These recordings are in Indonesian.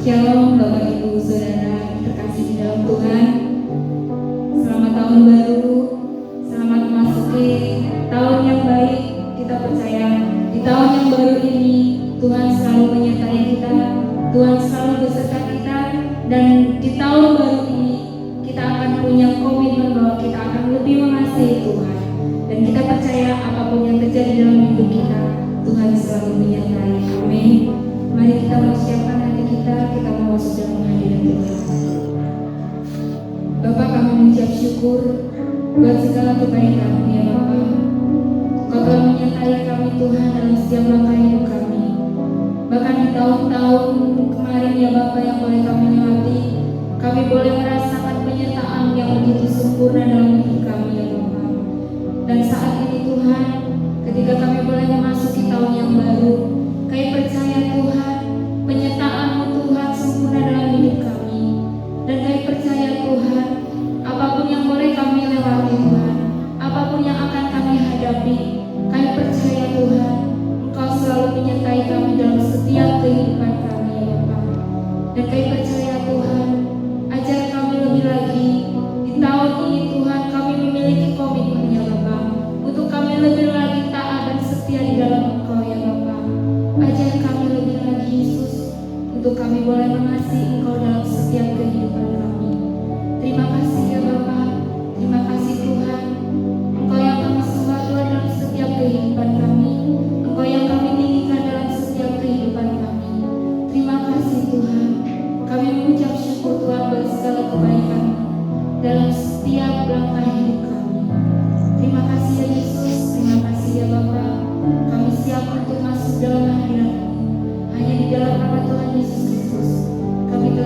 Shalom Bapak Ibu Saudara terkasih di dalam Tuhan. Selamat tahun baru, selamat memasuki tahun yang baik. Kita percaya di tahun yang baru ini Tuhan selalu menyertai kita, Tuhan selalu beserta kita, dan di tahun baru ini kita akan punya komitmen bahwa kita akan lebih mengasihi Tuhan. Dan kita percaya apapun yang terjadi dalam hidup kita, Tuhan selalu menyertai. Amin. Mari kita mempersiapkan hati kita mau masuk dalam hadirat Tuhan. Bapak, kami mengucap syukur buat segala kebaikan ya Bapak. Kau telah menyertai kami Tuhan dalam setiap langkah hidup kami. Bahkan di tahun-tahun kemarin ya Bapak yang boleh kami lewati, kami boleh merasakan penyertaan yang begitu sempurna dalam hidup kami ya Bapak. Dan saat ini Tuhan, ketika kami boleh memasuki tahun yang baru, kami percaya Tuhan, penyertaan-Mu Tuhan sempurna dalam hidup kami. Dan kami percaya Tuhan, apapun yang boleh kami lewati Tuhan, apapun yang akan kami hadapi, kami percaya Tuhan, Engkau selalu menyertai kami dalam setiap kehidupan kami ya Bapak. Dan kami percaya Tuhan, ajar kami lebih lagi di tahun ini Tuhan, kami memiliki komitmen ya Bapak, untuk kami lebih lagi taat dan setia di dalam Engkau ya Bapak. Ajar kami lebih lagi Yesus, untuk kami boleh mengasihi Engkau dalam setiap kehidupan kami. Terima kasih ya Bapak, terima kasih Tuhan. Engkau yang kami sembah Tuhan dalam setiap kehidupan kami, Engkau yang kami tinggikan dalam setiap kehidupan kami. Terima kasih Tuhan. Kami mengucap syukur Tuhan buat segala kebaikan dalam setiap langkah hidup kami. Terima kasih ya Yesus, terima kasih ya Bapak. Kami siap untuk masuk dalam hadirat-Mu. Hanya di dalam nama Tuhan Yesus Kristus kami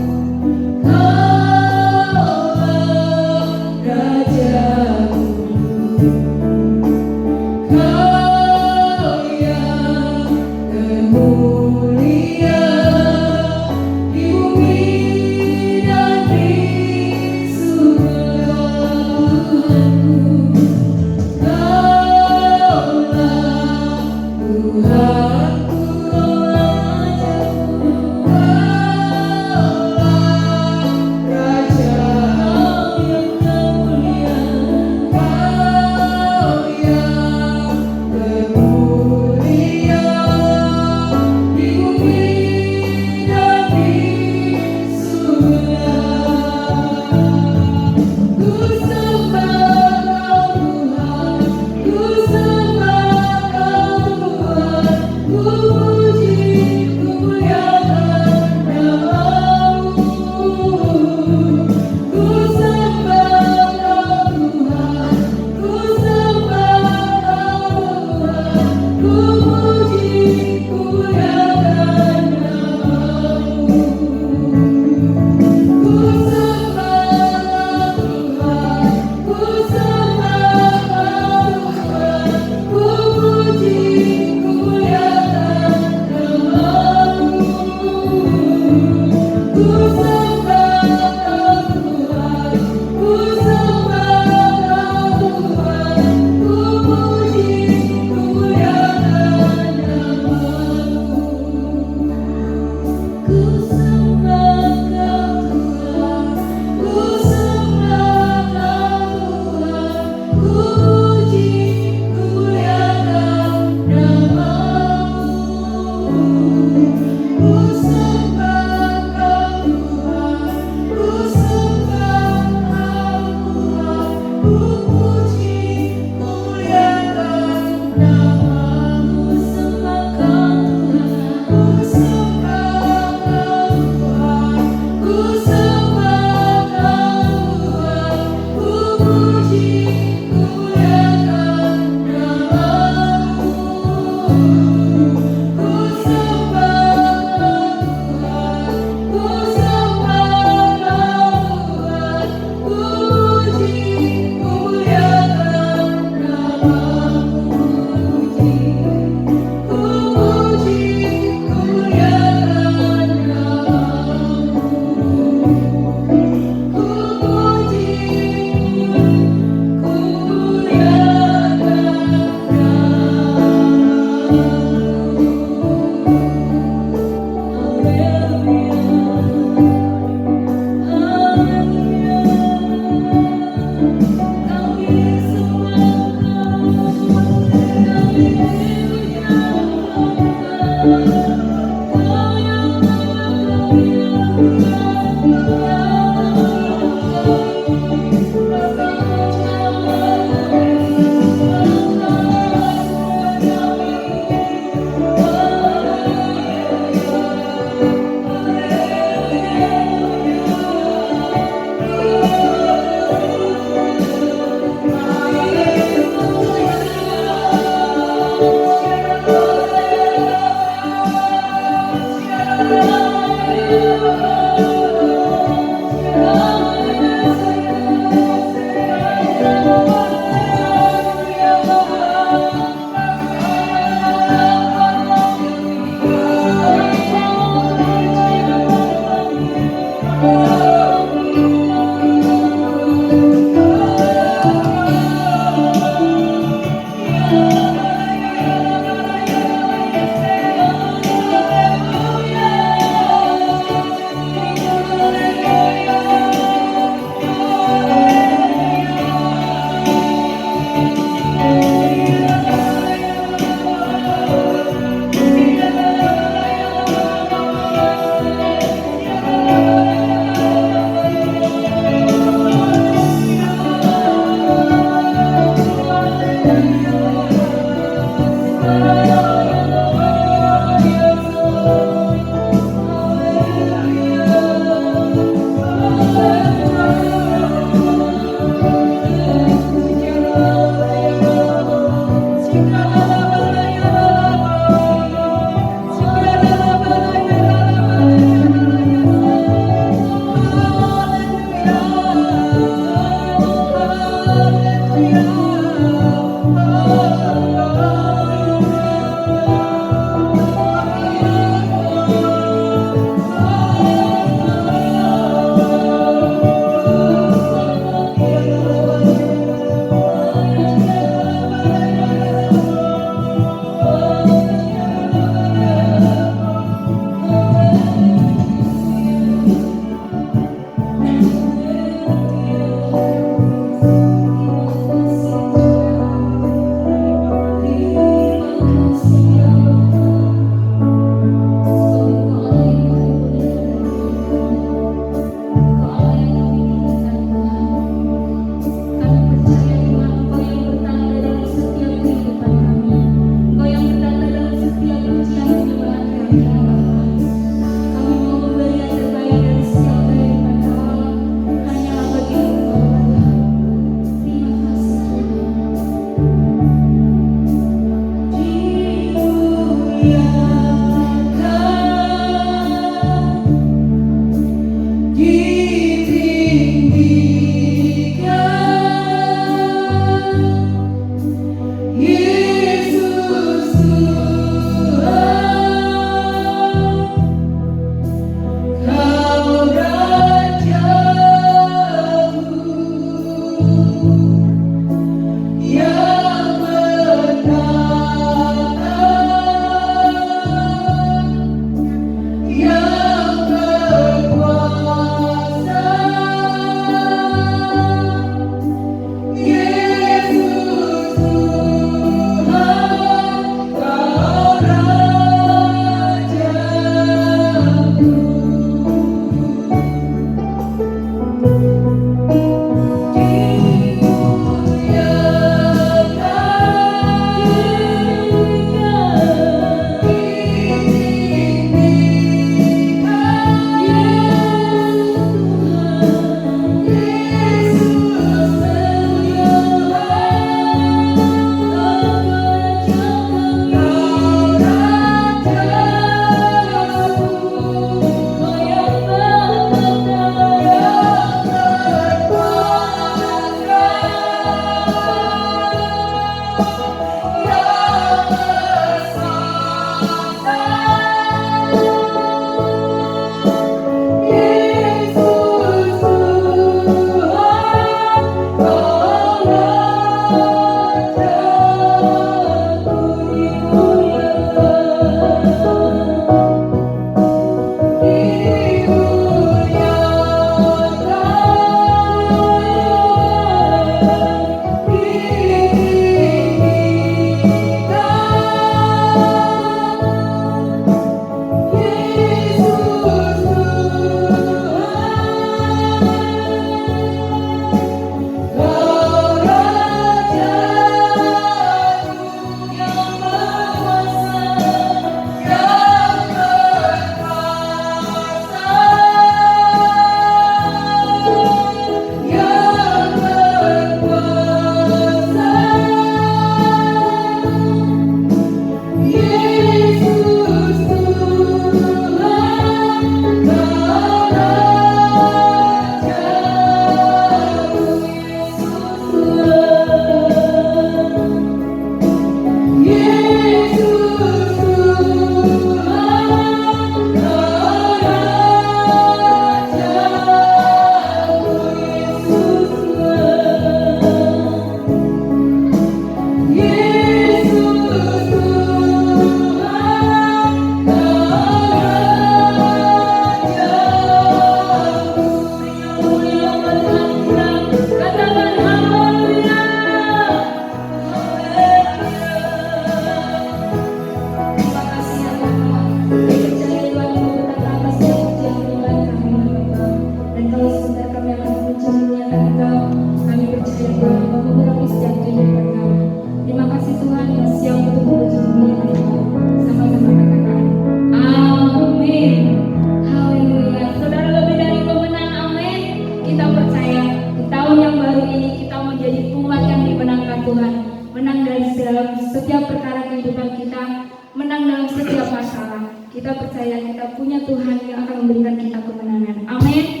setiap perkara kehidupan kita, menang dalam setiap masalah. Kita percaya kita punya Tuhan yang akan memberikan kita kemenangan. Amin.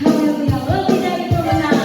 Haleluya. Lebih dari kemenangan.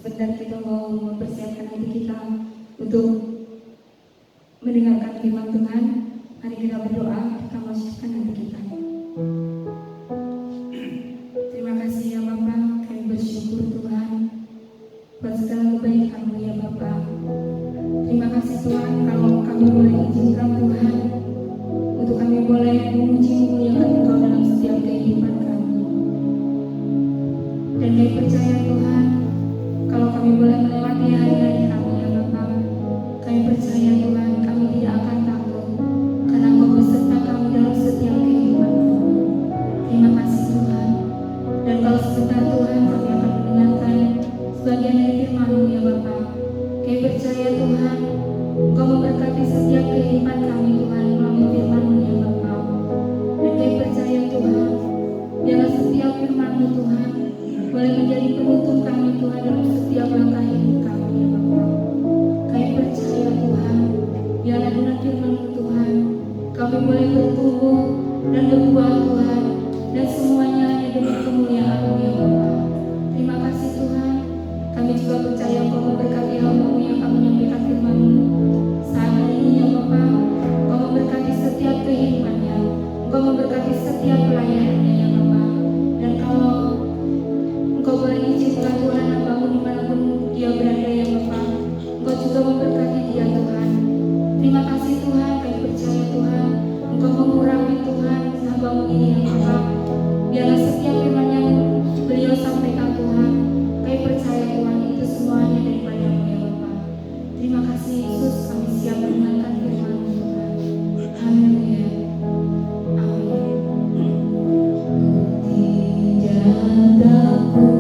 Sebentar kita mau mempersiapkan hati kita untuk mendengarkan firman Tuhan. Mari kita berdoa, kita masukkan hati kita. Terima kasih ya Bapa, kami bersyukur Tuhan buat segala kebaikan-Mu ya Bapa. Terima kasih Tuhan kalau kami boleh izinkan Tuhan untuk kami boleh memuji memuliakan Engkau dalam setiap kehidupan kami. Dan kami percaya Tuhan, kalau kami boleh melewati hari-hari kami ya Bapa, kami percaya Tuhan kami tidak akan takut karena Engkau beserta kami dalam setiap kehidupan kami. Terima kasih Tuhan. Dan kalau sebentar Tuhan kami akan mendengarkan sebagian dari firman-Mu ya Bapa. Kami percaya Tuhan Engkau memberkati setiap kehidupan kami Tuhan melalui firman-Mu ya Bapa. Dan kami percaya Tuhan biarlah setiap firman-Mu Tuhan boleh menjadi penuntun kami Tuhan dalam setiap langkah hidup kami ya Bapa. Kami percaya Tuhan biarlah dengan firman-Mu Tuhan kami boleh bertumbuh dan berbuah Tuhan, dan semuanya hanya demi kemuliaan-Mu ya Bapa. Terima kasih Tuhan. Kami juga percaya Engkau memberkati hamba-Mu yang akan menyampaikan firman-Mu saat ini ya Bapa. Engkau memberkati setiap kehidupan Dia Tuhan. Terima kasih Tuhan, kami percaya Tuhan Engkau mengurapi Tuhan hamba-Mu ini ya Bapa. Biarlah setiap firman yang beliau sampaikan Tuhan, kami percaya Tuhan itu semuanya daripada-Mu ya Bapa. Terima kasih Yesus, kami siap mendengarkan firman-Mu Tuhan. Haleluya. Amin. Tidak takut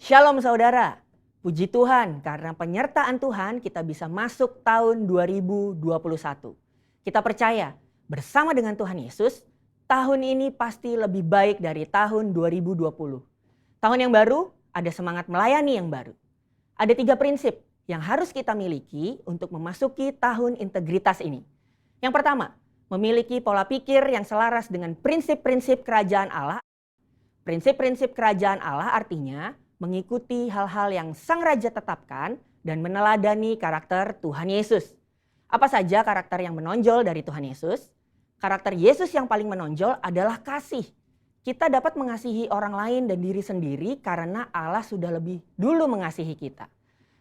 Shalom saudara, puji Tuhan karena penyertaan Tuhan kita bisa masuk tahun 2021. Kita percaya bersama dengan Tuhan Yesus, tahun ini pasti lebih baik dari tahun 2020. Tahun yang baru, ada semangat melayani yang baru. Ada 3 prinsip yang harus kita miliki untuk memasuki tahun integritas ini. Yang pertama, memiliki pola pikir yang selaras dengan prinsip-prinsip kerajaan Allah. Prinsip-prinsip kerajaan Allah artinya mengikuti hal-hal yang Sang Raja tetapkan dan meneladani karakter Tuhan Yesus. Apa saja karakter yang menonjol dari Tuhan Yesus? Karakter Yesus yang paling menonjol adalah kasih. Kita dapat mengasihi orang lain dan diri sendiri karena Allah sudah lebih dulu mengasihi kita.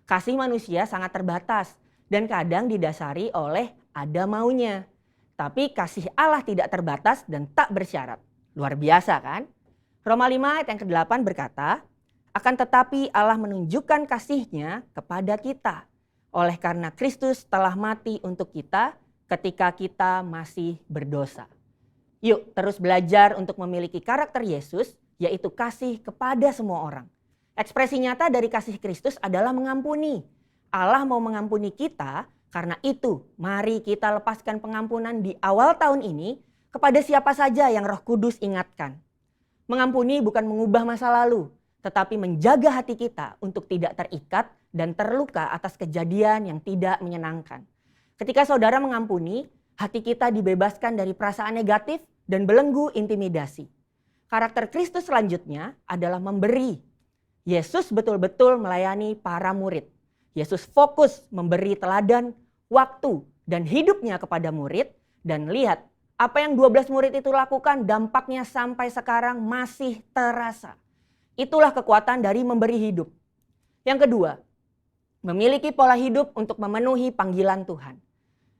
Kasih manusia sangat terbatas dan kadang didasari oleh ada maunya. Tapi kasih Allah tidak terbatas dan tak bersyarat. Luar biasa kan? Roma 5 ayat yang ke-8 berkata, akan tetapi Allah menunjukkan kasih-Nya kepada kita oleh karena Kristus telah mati untuk kita ketika kita masih berdosa. Yuk terus belajar untuk memiliki karakter Yesus, yaitu kasih kepada semua orang. Ekspresi nyata dari kasih Kristus adalah mengampuni. Allah mau mengampuni kita, karena itu mari kita lepaskan pengampunan di awal tahun ini kepada siapa saja yang Roh Kudus ingatkan. Mengampuni bukan mengubah masa lalu, tetapi menjaga hati kita untuk tidak terikat dan terluka atas kejadian yang tidak menyenangkan. Ketika saudara mengampuni, hati kita dibebaskan dari perasaan negatif dan belenggu intimidasi. Karakter Kristus selanjutnya adalah memberi. Yesus betul-betul melayani para murid. Yesus fokus memberi teladan, waktu, dan hidupnya kepada murid. Dan lihat, apa yang 12 murid itu lakukan dampaknya sampai sekarang masih terasa. Itulah kekuatan dari memberi hidup. Yang kedua, memiliki pola hidup untuk memenuhi panggilan Tuhan.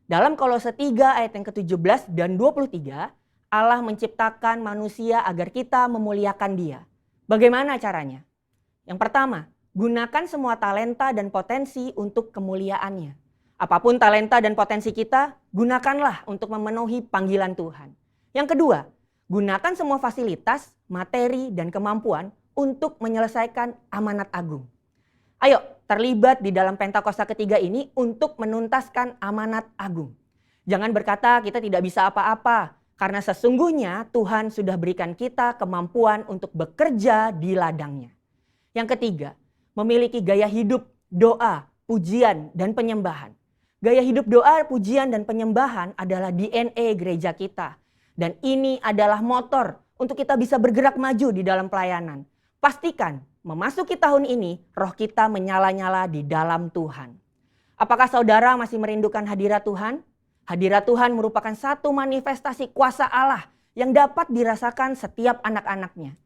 Dalam Kolose 3 ayat yang ke-17 dan 23, Allah menciptakan manusia agar kita memuliakan Dia. Bagaimana caranya? Yang pertama, gunakan semua talenta dan potensi untuk kemuliaannya. Apapun talenta dan potensi kita, gunakanlah untuk memenuhi panggilan Tuhan. Yang kedua, gunakan semua fasilitas, materi, dan kemampuan untuk menyelesaikan amanat agung. Ayo terlibat di dalam Pentakosta ketiga ini untuk menuntaskan amanat agung. Jangan berkata kita tidak bisa apa-apa, karena sesungguhnya Tuhan sudah berikan kita kemampuan untuk bekerja di ladangnya. Yang ketiga, memiliki gaya hidup, doa, pujian, dan penyembahan. Gaya hidup doa, pujian, dan penyembahan adalah DNA gereja kita. Dan ini adalah motor untuk kita bisa bergerak maju di dalam pelayanan. Pastikan memasuki tahun ini roh kita menyala-nyala di dalam Tuhan. Apakah saudara masih merindukan hadirat Tuhan? Hadirat Tuhan merupakan satu manifestasi kuasa Allah yang dapat dirasakan setiap anak-anaknya.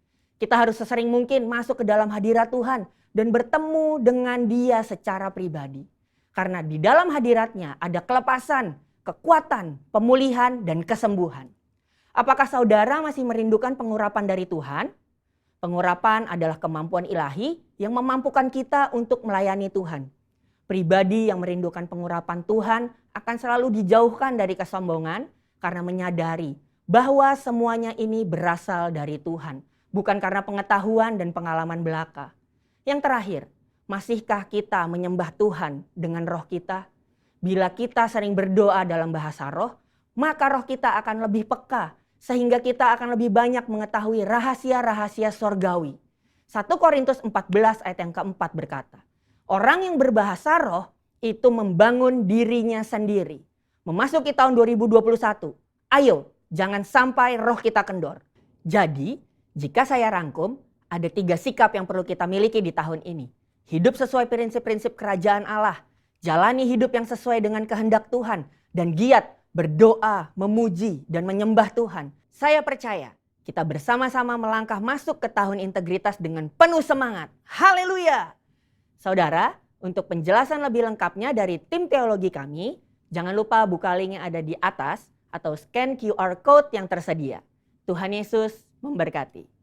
Kita harus sesering mungkin masuk ke dalam hadirat Tuhan dan bertemu dengan Dia secara pribadi. Karena di dalam hadiratnya ada kelepasan, kekuatan, pemulihan, dan kesembuhan. Apakah saudara masih merindukan pengurapan dari Tuhan? Pengurapan adalah kemampuan ilahi yang memampukan kita untuk melayani Tuhan. Pribadi yang merindukan pengurapan Tuhan akan selalu dijauhkan dari kesombongan karena menyadari bahwa semuanya ini berasal dari Tuhan, bukan karena pengetahuan dan pengalaman belaka. Yang terakhir, masihkah kita menyembah Tuhan dengan roh kita? Bila kita sering berdoa dalam bahasa roh, maka roh kita akan lebih peka sehingga kita akan lebih banyak mengetahui rahasia-rahasia sorgawi. 1 Korintus 14 ayat yang keempat berkata, orang yang berbahasa roh itu membangun dirinya sendiri. Memasuki tahun 2021, ayo jangan sampai roh kita kendor. Jadi, jika saya rangkum, ada 3 sikap yang perlu kita miliki di tahun ini. Hidup sesuai prinsip-prinsip kerajaan Allah, jalani hidup yang sesuai dengan kehendak Tuhan, dan giat berdoa, memuji, dan menyembah Tuhan. Saya percaya kita bersama-sama melangkah masuk ke tahun integritas dengan penuh semangat. Haleluya! Saudara, untuk penjelasan lebih lengkapnya dari tim teologi kami, jangan lupa buka link yang ada di atas atau scan QR Code yang tersedia. Tuhan Yesus memberkati.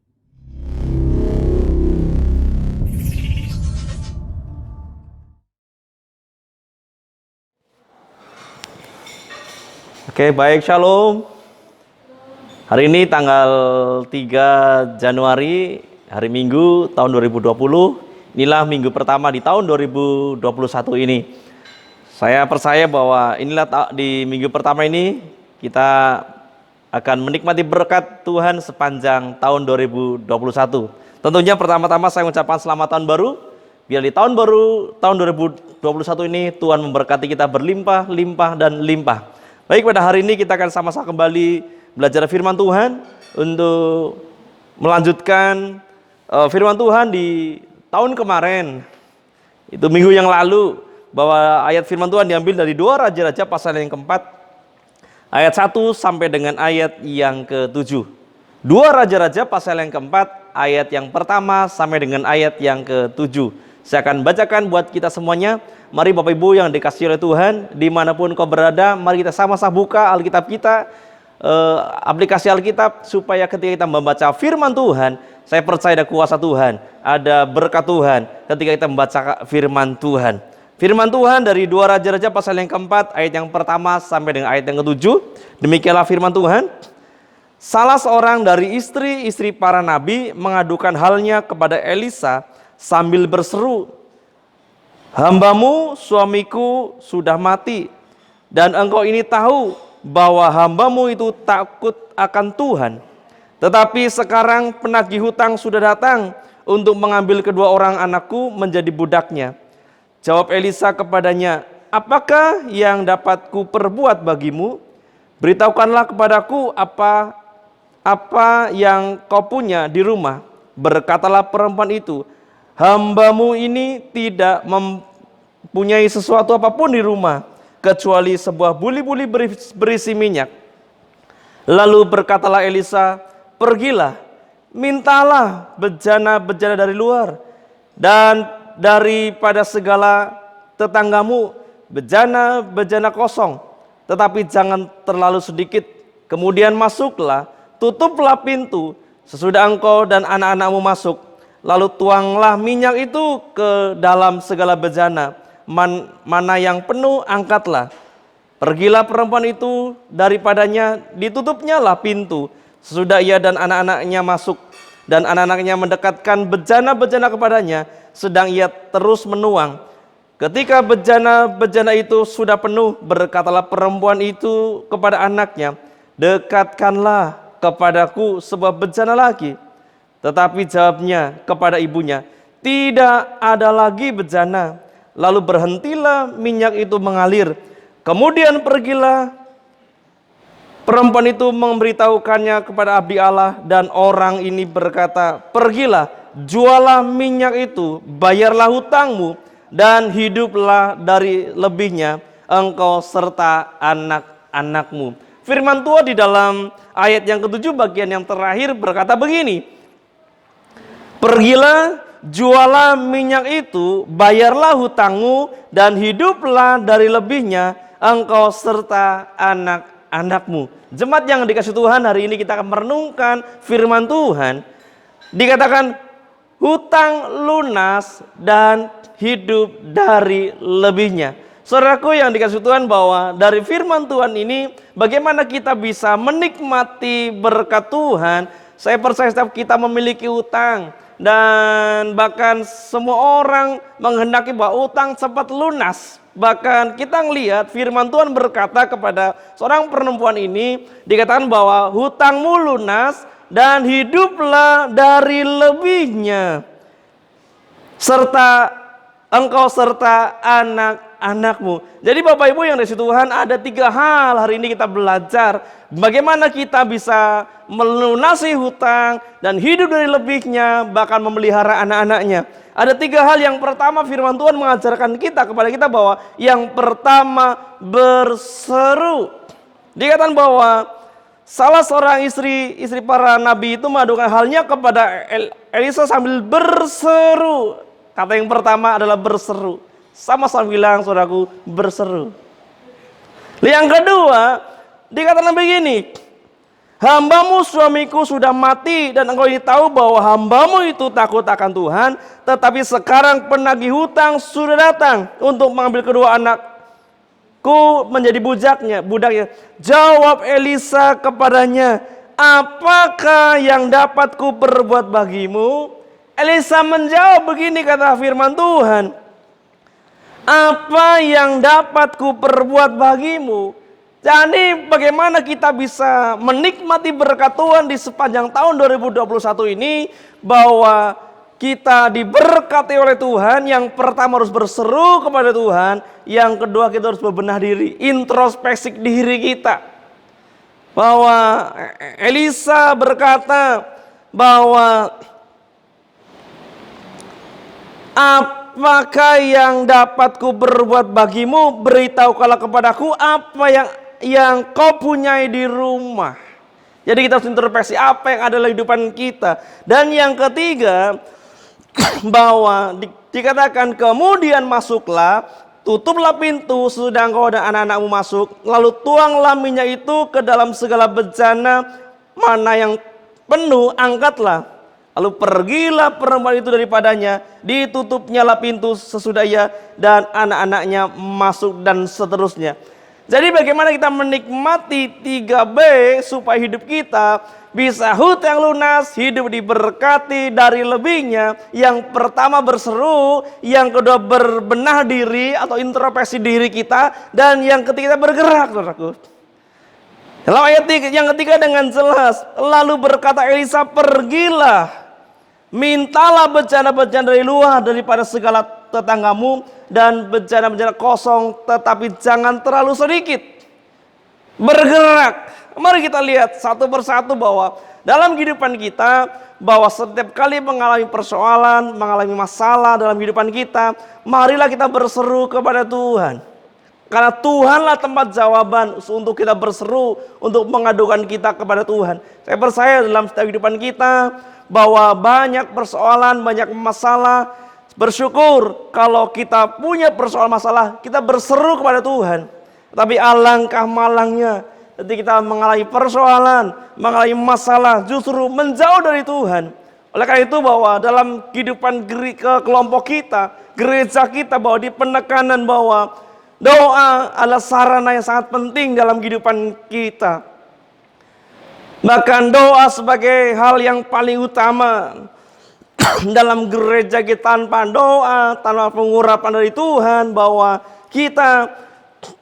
Oke, baik, shalom. Hari ini tanggal 3 Januari, hari Minggu tahun 2020. inilah minggu pertama di tahun 2021 ini. Saya percaya bahwa inilah di minggu pertama ini kita akan menikmati berkat Tuhan sepanjang tahun 2021. Tentunya pertama-tama saya mengucapkan selamat tahun baru. Biar di tahun baru tahun 2021 ini Tuhan memberkati kita berlimpah, limpah, dan limpah. Baik, pada hari ini kita akan sama-sama kembali belajar firman Tuhan untuk melanjutkan firman Tuhan di tahun kemarin. Itu minggu yang lalu, bahwa ayat firman Tuhan diambil dari 2 Raja-Raja pasal yang keempat, ayat 1 sampai dengan ayat yang ke-7. 2 Raja-Raja pasal yang keempat, ayat yang pertama sampai dengan ayat yang ke-7. Saya akan bacakan buat kita semuanya. Mari Bapak Ibu yang dikasihi oleh Tuhan, dimanapun kau berada, mari kita sama-sama buka Alkitab kita, aplikasi Alkitab, supaya ketika kita membaca firman Tuhan, saya percaya ada kuasa Tuhan, ada berkat Tuhan ketika kita membaca firman Tuhan. Firman Tuhan dari 2 Raja-Raja pasal yang keempat, ayat yang pertama sampai dengan ayat yang ke-7. Demikianlah firman Tuhan. Salah seorang dari istri-istri para nabi mengadukan halnya kepada Elisa sambil berseru, "Hambamu suamiku sudah mati, dan engkau ini tahu bahwa hambamu itu takut akan Tuhan. Tetapi sekarang penagih hutang sudah datang untuk mengambil kedua orang anakku menjadi budaknya." Jawab Elisa kepadanya, "Apakah yang dapat ku perbuat bagimu? Beritahukanlah kepadaku apa yang kau punya di rumah." Berkatalah perempuan itu, "Hambamu ini tidak mempunyai sesuatu apapun di rumah, kecuali sebuah buli-buli berisi minyak." Lalu berkatalah Elisa, "Pergilah, mintalah bejana-bejana dari luar, dan daripada segala tetanggamu bejana-bejana kosong, tetapi jangan terlalu sedikit. Kemudian masuklah, tutuplah pintu, sesudah engkau dan anak-anakmu masuk. Lalu tuanglah minyak itu ke dalam segala bejana, mana yang penuh angkatlah. Pergilah perempuan itu daripadanya, ditutupnya lah pintu. Sesudah ia dan anak-anaknya masuk, dan anak-anaknya mendekatkan bejana-bejana kepadanya, sedang ia terus menuang. Ketika bejana-bejana itu sudah penuh, berkatalah perempuan itu kepada anaknya, "Dekatkanlah kepadaku sebuah bejana lagi." Tetapi jawabnya kepada ibunya, "Tidak ada lagi bejana." Lalu berhentilah minyak itu mengalir. Kemudian pergilah perempuan itu memberitahukannya kepada abdi Allah, dan orang ini berkata, "Pergilah, jualah minyak itu, bayarlah hutangmu, dan hiduplah dari lebihnya engkau serta anak-anakmu." Firman Tuhan di dalam ayat yang ke-7 bagian yang terakhir berkata begini, "Pergilah, jualah minyak itu, bayarlah hutangmu, dan hiduplah dari lebihnya engkau serta anak-anakmu." Jemaat yang dikasih Tuhan, hari ini kita akan merenungkan firman Tuhan. Dikatakan hutang lunas dan hidup dari lebihnya. Saudaraku yang dikasih Tuhan, bahwa dari firman Tuhan ini bagaimana kita bisa menikmati berkat Tuhan. Saya percaya setiap kita memiliki hutang, dan bahkan semua orang menghendaki bahwa hutang cepat lunas. Bahkan kita ngelihat firman Tuhan berkata kepada seorang perempuan ini, dikatakan bahwa hutangmu lunas dan hiduplah dari lebihnya, serta engkau serta anak-anakmu. Jadi Bapak Ibu yang dikasihi Tuhan, ada 3 hal hari ini kita belajar bagaimana kita bisa melunasi hutang dan hidup dari lebihnya, bahkan memelihara anak-anaknya. Ada 3 hal. Yang pertama, firman Tuhan mengajarkan kepada kita bahwa yang pertama, berseru. Dikatakan bahwa salah seorang istri para nabi itu mengadukan halnya kepada Elisa sambil berseru. Kata yang pertama adalah berseru. Sama-sama bilang, saudaraku, berseru. Yang kedua, dikatakan begini, "Hambamu suamiku sudah mati, dan engkau ini tahu bahwa hambamu itu takut akan Tuhan. Tetapi sekarang penagih hutang sudah datang untuk mengambil kedua anakku menjadi budaknya." Jawab Elisa kepadanya, "Apakah yang dapat ku perbuat bagimu?" Elisa menjawab begini, kata firman Tuhan. Apa yang dapat ku perbuat bagimu? Jadi bagaimana kita bisa menikmati berkat Tuhan di sepanjang tahun 2021 ini, bahwa kita diberkati oleh Tuhan. Yang pertama harus berseru kepada Tuhan, yang kedua kita harus berbenah diri, introspeksi diri kita. Bahwa Elisa berkata bahwa apakah yang dapat ku berbuat bagimu? Beritahukanlah kepadaku apa yang kau punyai di rumah. Jadi kita harus introspeksi apa yang ada dalam kehidupan kita. Dan yang ketiga, bahwa dikatakan kemudian masuklah, tutuplah pintu sesudah engkau dan anak-anakmu masuk, lalu tuanglah minyak itu ke dalam segala bejana, mana yang penuh angkatlah. Lalu pergilah perempuan itu daripadanya, ditutupnyalah pintu sesudah ia dan anak-anaknya masuk, dan seterusnya. Jadi bagaimana kita menikmati 3B supaya hidup kita bisa hutang lunas, hidup diberkati dari lebihnya. Yang pertama berseru, yang kedua berbenah diri atau introspeksi diri kita, dan yang ketiga bergerak, saudaraku. Dalam ayat yang ketiga dengan jelas, lalu berkata Elisa, pergilah, mintalah bejana-bejana dari luar daripada segala tetanggamu, dan bejana-bejana kosong, tetapi jangan terlalu sedikit. Bergerak. Mari kita lihat satu persatu bahwa dalam kehidupan kita, bahwa setiap kali mengalami persoalan, mengalami masalah dalam kehidupan kita, marilah kita berseru kepada Tuhan. Karena Tuhanlah tempat jawaban untuk kita berseru, untuk mengadukan kita kepada Tuhan. Saya percaya dalam setiap kehidupan kita, bahwa banyak persoalan, banyak masalah. Bersyukur kalau kita punya persoalan masalah, kita berseru kepada Tuhan. Tapi alangkah malangnya ketika kita mengalami persoalan, mengalami masalah, justru menjauh dari Tuhan. Oleh karena itu, bahwa dalam kehidupan kelompok kita, gereja kita, bahwa di penekanan bahwa doa adalah sarana yang sangat penting dalam kehidupan kita. Bahkan doa sebagai hal yang paling utama dalam gereja kita. Tanpa doa, tanpa pengurapan dari Tuhan, bahwa kita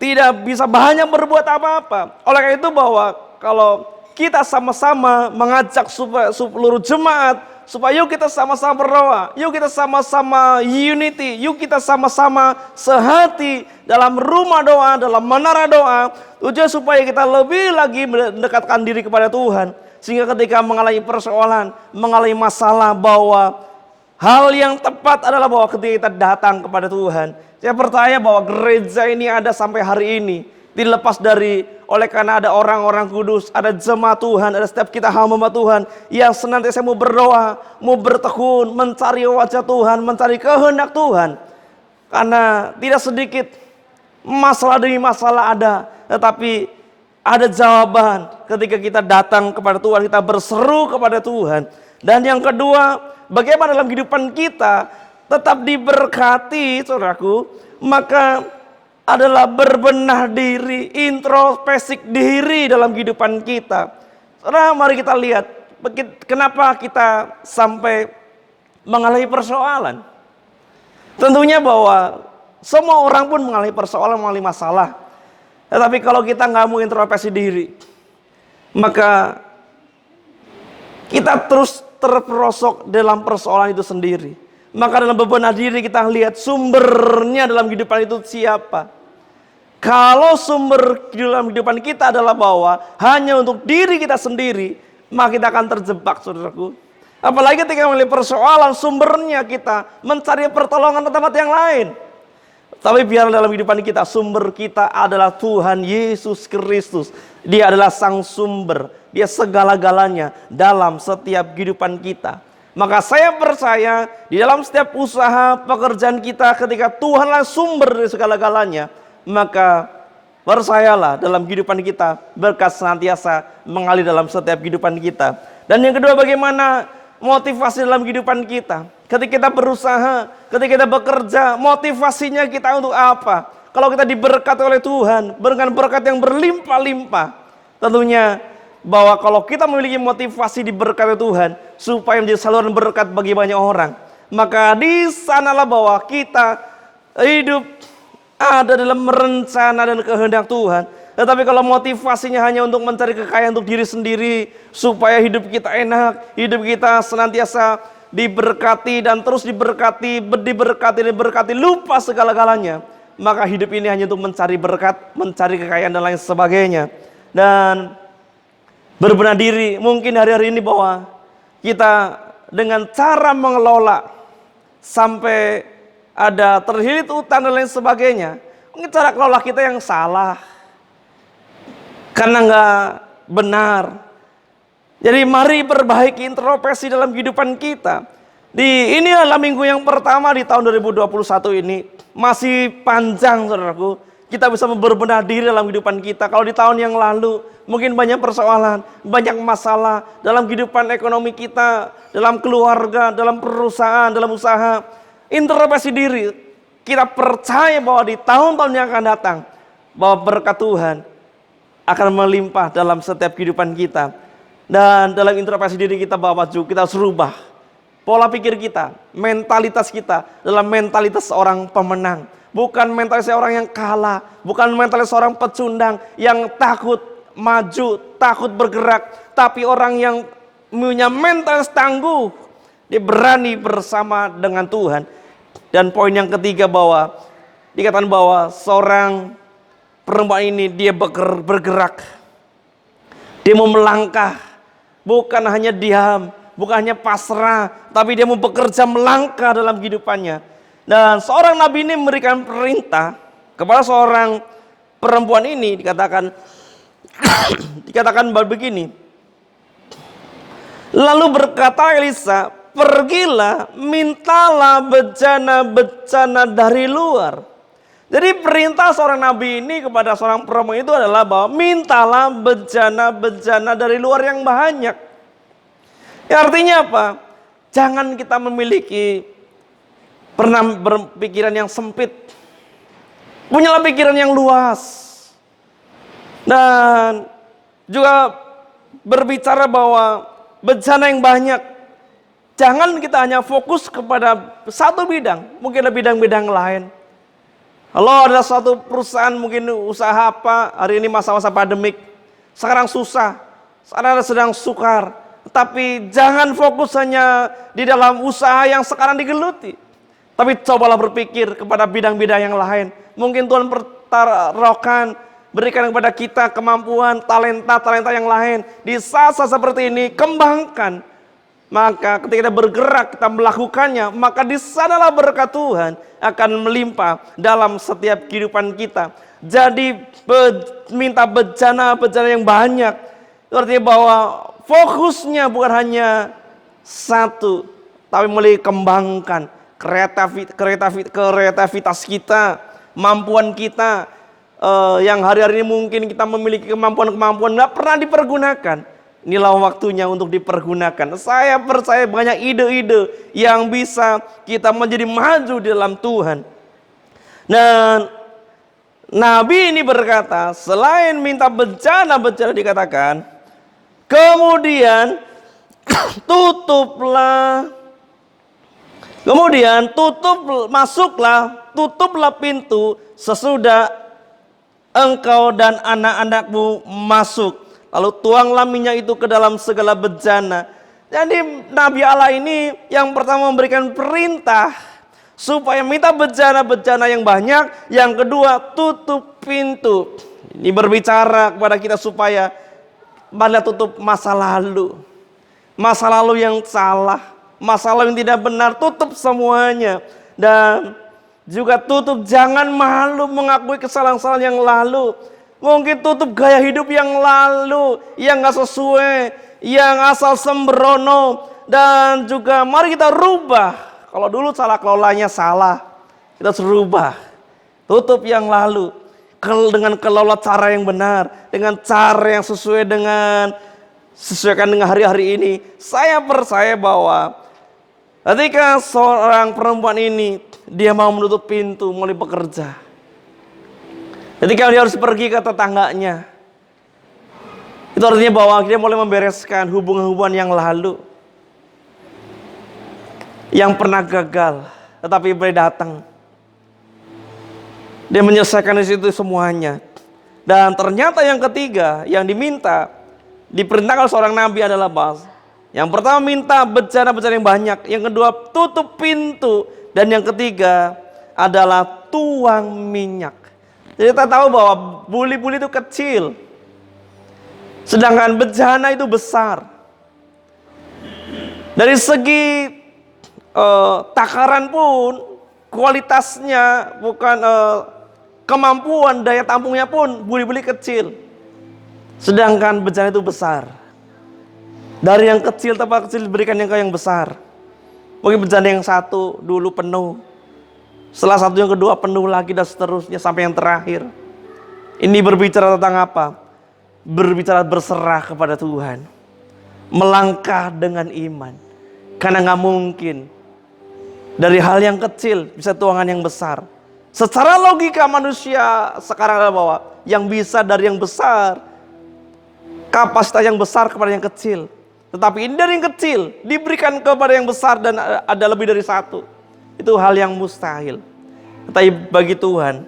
tidak bisa banyak berbuat apa-apa. Oleh karena itu, bahwa kalau kita sama-sama mengajak seluruh jemaat, supaya yuk kita sama-sama berdoa, yuk kita sama-sama unity, yuk kita sama-sama sehati dalam rumah doa, dalam menara doa, tujuan supaya kita lebih lagi mendekatkan diri kepada Tuhan. Sehingga ketika mengalami persoalan, mengalami masalah, bahwa hal yang tepat adalah bahwa ketika kita datang kepada Tuhan. Saya percaya bahwa gereja ini ada sampai hari ini, dilepas dari oleh karena ada orang-orang kudus, ada jemaat Tuhan, ada setiap kita hamba Tuhan yang senantiasa mau berdoa, mau bertekun, mencari wajah Tuhan, mencari kehendak Tuhan. Karena tidak sedikit masalah demi masalah ada, tetapi ada jawaban ketika kita datang kepada Tuhan, kita berseru kepada Tuhan. Dan yang kedua, bagaimana dalam kehidupan kita tetap diberkati, saudaraku, maka adalah berbenah diri, introspeksi diri dalam kehidupan kita. Saudara, mari kita lihat kenapa kita sampai mengalami persoalan. Tentunya bahwa semua orang pun mengalami persoalan, mengalami masalah. Tetapi kalau kita nggak mau introspeksi diri, maka kita terus terperosok dalam persoalan itu sendiri. Maka dalam bebenah diri kita lihat sumbernya dalam kehidupan itu siapa. Kalau sumber dalam kehidupan kita adalah bahwa hanya untuk diri kita sendiri, maka kita akan terjebak, saudaraku. Apalagi ketika melihat persoalan, sumbernya kita mencari pertolongan ke tempat yang lain. Tapi biar dalam kehidupan kita, sumber kita adalah Tuhan Yesus Kristus. Dia adalah sang sumber, dia segala-galanya dalam setiap kehidupan kita. Maka saya percaya di dalam setiap usaha pekerjaan kita, ketika Tuhanlah sumber dari segala-galanya, maka percayalah dalam kehidupan kita berkat senantiasa mengalir dalam setiap kehidupan kita. Dan yang kedua, bagaimana motivasi dalam kehidupan kita? Ketika kita berusaha, ketika kita bekerja, motivasinya kita untuk apa? Kalau kita diberkati oleh Tuhan dengan berkat yang berlimpah-limpah, tentunya bahwa kalau kita memiliki motivasi diberkati Tuhan supaya menjadi saluran berkat bagi banyak orang, maka di sanalah bahwa kita hidup ada dalam rencana dan kehendak Tuhan. Tetapi kalau motivasinya hanya untuk mencari kekayaan untuk diri sendiri, supaya hidup kita enak, hidup kita senantiasa diberkati dan terus diberkati, lupa segala-galanya, maka hidup ini hanya untuk mencari berkat, mencari kekayaan dan lain sebagainya. Dan berbenah diri mungkin hari-hari ini bahwa kita dengan cara mengelola sampai ada terhilit utang dan lain sebagainya, mungkin cara kelola kita yang salah karena nggak benar. Jadi mari perbaiki introspeksi dalam kehidupan kita. Ini adalah minggu yang pertama di tahun 2021 ini, masih panjang saudaraku. Kita bisa berbenah diri dalam kehidupan kita. Kalau di tahun yang lalu mungkin banyak persoalan, banyak masalah dalam kehidupan ekonomi kita, dalam keluarga, dalam perusahaan, dalam usaha. Introspeksi diri. Kita percaya bahwa di tahun-tahun yang akan datang, bahwa berkat Tuhan akan melimpah dalam setiap kehidupan kita. Dan dalam introspeksi diri kita bahwa kita harus rubah pola pikir kita, mentalitas kita dalam mentalitas seorang pemenang. Bukan mentalitas orang yang kalah, bukan mentalitas orang pecundang yang takut maju, takut bergerak, tapi orang yang punya mentalitas tangguh, dia berani bersama dengan Tuhan. Dan poin yang ketiga bahwa dikatakan bahwa seorang perempuan ini dia bergerak, dia mau melangkah, bukan hanya diam, bukan hanya pasrah, tapi dia mau bekerja melangkah dalam kehidupannya. Dan seorang nabi ini memberikan perintah kepada seorang perempuan ini, dikatakan begini. Lalu berkata Elisa, pergilah, mintalah bejana-bejana dari luar. Jadi perintah seorang nabi ini kepada seorang perempuan itu adalah bahwa mintalah bejana-bejana dari luar yang banyak. Ya, artinya apa? Jangan kita memiliki pernah berpikiran yang sempit. Punyalah pikiran yang luas. Dan juga berbicara bahwa bejana yang banyak. Jangan kita hanya fokus kepada satu bidang, mungkin ada bidang-bidang lain. Kalau ada suatu perusahaan mungkin usaha apa, hari ini masa-masa pandemik, sekarang susah, sekarang sedang sukar. Tapi jangan fokus hanya di dalam usaha yang sekarang digeluti. Tapi cobalah berpikir kepada bidang-bidang yang lain. Mungkin Tuhan pertaruhkan, berikan kepada kita kemampuan, talenta-talenta yang lain. Di saat-saat seperti ini, kembangkan. Maka ketika kita bergerak, kita melakukannya, maka di sanalah berkat Tuhan akan melimpah dalam setiap kehidupan kita. Jadi minta bejana-bejana yang banyak. Itu artinya bahwa fokusnya bukan hanya satu, tapi mulai kembangkan kreativitas kita, kemampuan kita yang hari-hari ini mungkin kita memiliki kemampuan-kemampuan nggak pernah dipergunakan. Inilah waktunya untuk dipergunakan. Saya percaya banyak ide-ide yang bisa kita menjadi maju di dalam Tuhan. Dan Nabi ini berkata, selain minta bejana-bejana dikatakan, kemudian tutuplah pintu sesudah engkau dan anak-anakmu masuk. Lalu tuanglah minyak itu ke dalam segala bejana. Jadi Nabi Allah ini yang pertama memberikan perintah supaya minta bejana-bejana yang banyak. Yang kedua, tutup pintu. Ini berbicara kepada kita supaya mana tutup masa lalu yang salah, masa lalu yang tidak benar, tutup semuanya. Dan juga tutup, jangan malu mengakui kesalahan-kesalahan yang lalu. Mungkin tutup gaya hidup yang lalu, yang gak sesuai, yang asal sembrono. Dan juga mari kita rubah. Kalau dulu salah kelolanya salah, kita harus rubah. Tutup yang lalu dengan kelola cara yang benar, dengan cara yang sesuaikan dengan hari-hari ini. Saya percaya bahwa ketika seorang perempuan ini dia mau menutup pintu, mulai bekerja. Ketika dia harus pergi ke tetangganya, Itu artinya bahwa dia mulai membereskan hubungan-hubungan yang lalu, yang pernah gagal, tetapi boleh datang. Dia menyelesaikan di situ semuanya. Dan ternyata yang ketiga yang diminta, diperintahkan seorang nabi adalah bahas. Yang pertama minta bencana-bencana yang banyak, yang kedua tutup pintu, dan yang ketiga adalah tuang minyak. Jadi kita tahu bahwa buli-buli itu kecil, sedangkan bencana itu besar. Dari segi takaran pun, kualitasnya bukan kemampuan daya tampungnya pun buli-buli kecil, sedangkan bencana itu besar. Dari yang kecil tempat kecil diberikan yang besar. Mungkin bencana yang satu dulu penuh, setelah satu yang kedua penuh lagi, dan seterusnya sampai yang terakhir. Ini berbicara tentang apa? Berbicara berserah kepada Tuhan, melangkah dengan iman. Karena nggak mungkin dari hal yang kecil bisa tuangan yang besar. Secara logika manusia sekarang adalah bahwa yang bisa dari yang besar, kapasitas yang besar kepada yang kecil. Tetapi ini dari yang kecil diberikan kepada yang besar dan ada lebih dari satu. Itu hal yang mustahil. Tetapi bagi Tuhan,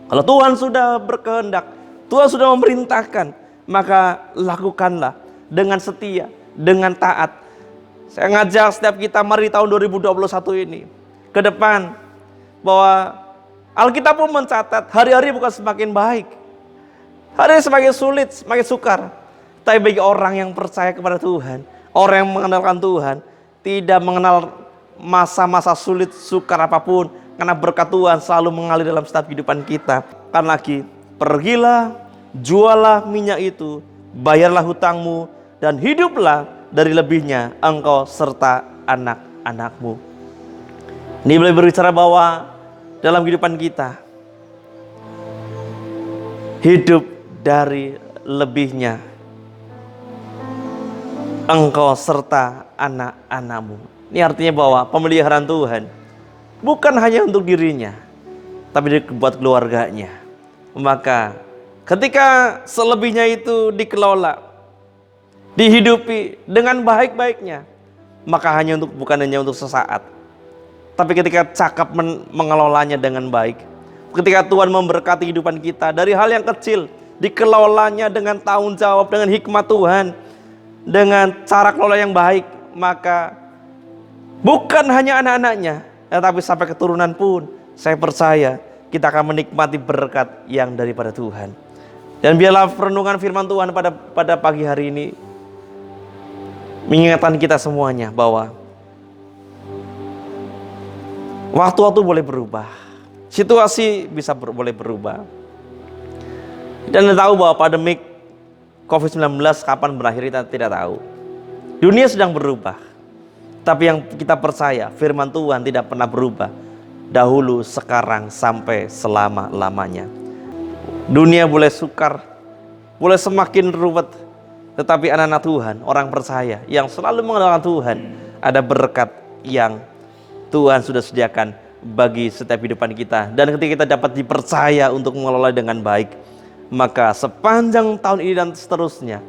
kalau Tuhan sudah berkehendak, Tuhan sudah memerintahkan, maka lakukanlah dengan setia, dengan taat. Saya ngajak setiap kita, mari tahun 2021 ini ke depan, bahwa Alkitab pun mencatat hari-hari bukan semakin baik, hari semakin sulit, semakin sukar. Tapi bagi orang yang percaya kepada Tuhan, orang yang mengenalkan Tuhan, tidak mengenal masa-masa sulit, sukar apapun, karena berkat Tuhan selalu mengalir dalam setiap kehidupan kita. Kan lagi, pergilah, jualah minyak itu, bayarlah hutangmu, dan hiduplah dari lebihnya engkau serta anak-anakmu. Ini boleh berbicara bahwa dalam kehidupan kita, hidup dari lebihnya engkau serta anak-anakmu. Ini artinya bahwa pemeliharaan Tuhan bukan hanya untuk dirinya, tapi buat keluarganya. Maka ketika selebihnya itu dikelola, dihidupi dengan baik-baiknya, maka bukan hanya untuk sesaat, tapi ketika cakap mengelolanya dengan baik, ketika Tuhan memberkati kehidupan kita dari hal yang kecil, dikelolanya dengan tanggung jawab, dengan hikmat Tuhan, dengan cara kelola yang baik, maka bukan hanya anak-anaknya, tetapi sampai keturunan pun, saya percaya kita akan menikmati berkat yang daripada Tuhan. Dan biarlah perenungan firman Tuhan pada pagi hari ini mengingatkan kita semuanya bahwa waktu-waktu boleh berubah, situasi boleh berubah. Dan kita tahu bahwa pandemik COVID-19 kapan berakhir kita tidak tahu. Dunia sedang berubah, tapi yang kita percaya firman Tuhan tidak pernah berubah, dahulu, sekarang, sampai selama-lamanya. Dunia boleh sukar, boleh semakin ruwet, tetapi anak-anak Tuhan, orang percaya yang selalu mengenalkan Tuhan, ada berkat yang Tuhan sudah sediakan bagi setiap kehidupan kita. Dan ketika kita dapat dipercaya untuk mengelola dengan baik, maka sepanjang tahun ini dan seterusnya,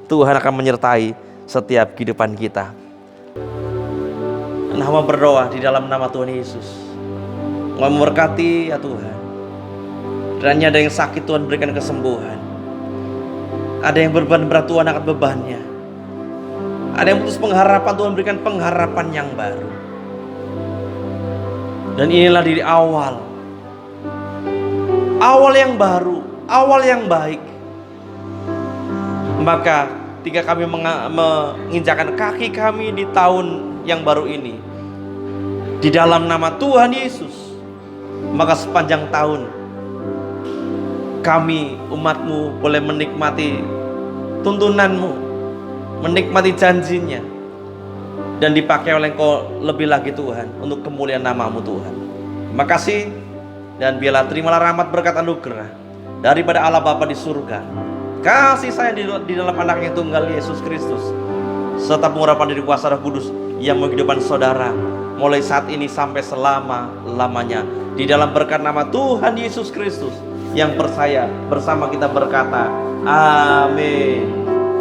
Tuhan akan menyertai setiap kehidupan kita. Dan hamba berdoa di dalam nama Tuhan Yesus, memberkati ya Tuhan. Dan ada yang sakit, Tuhan berikan kesembuhan. Ada yang beban berat, Tuhan angkat bebannya. Ada yang putus pengharapan, Tuhan berikan pengharapan yang baru. Dan inilah diri awal yang baru, awal yang baik. Maka ketika kami menginjakkan kaki kami di tahun yang baru ini, di dalam nama Tuhan Yesus, maka sepanjang tahun kami umat-Mu boleh menikmati tuntunan-Mu, menikmati janjinya, dan dipakai oleh Engkau lebih lagi Tuhan untuk kemuliaan nama-Mu Tuhan. Terima kasih, dan biarlah terimalah rahmat berkat anugerah daripada Allah Bapa di surga, kasih sayang di dalam anak yang tunggal Yesus Kristus, serta pengurapan dari kuasa Roh Kudus yang menghidupkan saudara mulai saat ini sampai selama-lamanya. Di dalam berkat nama Tuhan Yesus Kristus, yang percaya bersama kita berkata amin.